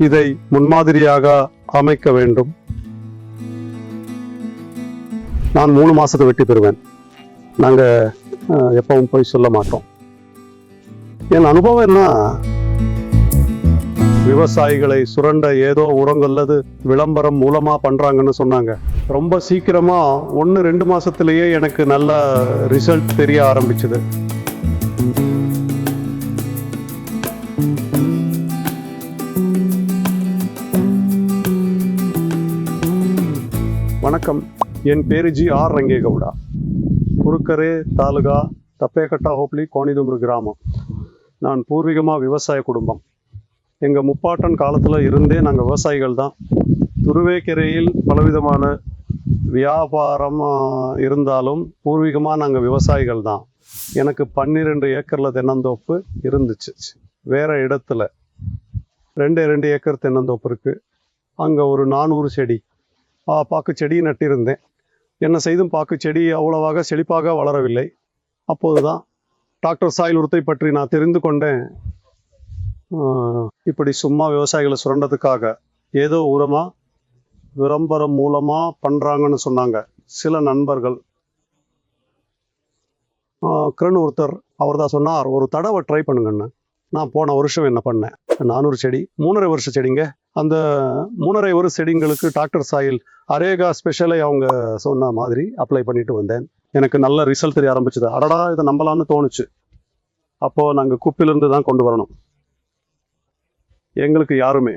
இதை முன்மாதிரியாக அமைக்க வேண்டும். நான் 3 மாசத்துக்கு வெட்டி பெறுவேன். நாங்க எப்பவும் போய் சொல்ல மாட்டோம். என் அனுபவம் என்ன, விவசாயிகளை சுரண்ட ஏதோ உரங்கல்லது விளம்பரம் மூலமா பண்றாங்கன்னு சொன்னாங்க. ரொம்ப சீக்கிரமா 1-2 மாசத்திலேயே எனக்கு நல்ல ரிசல்ட் தெரிய ஆரம்பிச்சது. வணக்கம், என் பேரு ஜி.ஆர். ರಂಗೇಗೌಡ. குருக்கரே தாலுகா, தப்பேகட்டா ஹோப்ளி, கோணிதும்புரு கிராமம். நான் பூர்வீகமாக விவசாய குடும்பம். எங்கள் முப்பாட்டன் காலத்தில் இருந்தே நாங்கள் விவசாயிகள் தான். துருவேக்கரையில் பலவிதமான வியாபாரம் இருந்தாலும் பூர்வீகமாக நாங்கள் விவசாயிகள் தான். எனக்கு 12 ஏக்கரில் தென்னந்தோப்பு இருந்துச்சு. வேறு இடத்துல 2 ஏக்கர் தென்னந்தோப்பு இருக்குது. அங்கே ஒரு 400 செடி பாக்கு செடி நட்டிருந்தேன். என்ன செய்தும் பாக்கு செடி அவ்வளவாக செழிப்பாக வளரவில்லை. அப்போதுதான் டாக்டர் சாயில் உரத்தை பற்றி நான் தெரிந்து கொண்டேன். இப்படி சும்மா விவசாயிகளை சுரண்டதுக்காக ஏதோ உரமா விளம்பரம் மூலமா பண்றாங்கன்னு சொன்னாங்க சில நண்பர்கள். கிரண் ஒருத்தர் அவர் தான் சொன்னார், ஒரு தடவை ட்ரை பண்ணுங்கன்னு. நான் போன வருஷம் என்ன பண்ணேன், 400 செடி 3.5 வருஷ செடிங்க. அந்த 3.5 வருஷ செடிங்களுக்கு டாக்டர் சாயில் அரேகா ஸ்பெஷலை அவங்க சொன்ன மாதிரி அப்ளை பண்ணிட்டு வந்தேன். எனக்கு நல்ல ரிசல்ட் தெரிய ஆரம்பிச்சது. அடடா, இதை நம்பலான்னு தோணுச்சு. அப்போது நாங்கள் குப்பிலிருந்து தான் கொண்டு வரணும். எங்களுக்கு யாருமே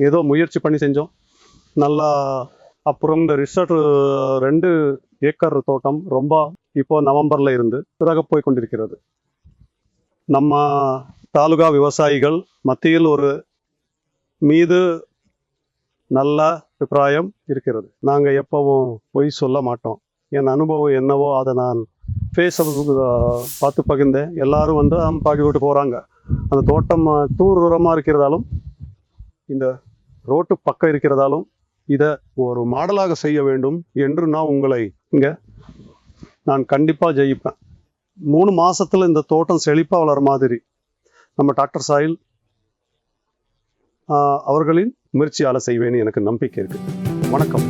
ஏதோ முயற்சி பண்ணி செஞ்சோம். நல்லா அப்புறம் இந்த ரிசல்ட் 2 ஏக்கர் தோட்டம் ரொம்ப இப்போ நவம்பரில் இருந்து பிறகு போய் கொண்டிருக்கிறது. நம்ம தாலுகா விவசாயிகள் மத்தியில் ஒரு மீது நல்ல அபிப்பிராயம் இருக்கிறது. நாங்கள் எப்பவும் பொய் சொல்ல மாட்டோம். என் அனுபவம் என்னவோ அதை நான் ஃபேஸ்புக் பார்த்து பகிர்ந்தேன். எல்லாரும் வந்து பகிர்ந்துட்டு போகிறாங்க. அந்த தோட்டம் தூரமாக இருக்கிறதாலும் இந்த ரோட்டு பக்கம் இருக்கிறதாலும் இதை ஒரு மாடலாக செய்ய வேண்டும் என்று நான் உங்களை நான் கண்டிப்பாக ஜெயிப்பேன். 3 மாசத்துல இந்த தோட்டம் செழிப்பாக வளர மாதிரி நம்ம டாக்டர் சாயில் அவர்களின் முயற்சியால் செய்வேன்னு எனக்கு நம்பிக்கை இருக்கு. வணக்கம்.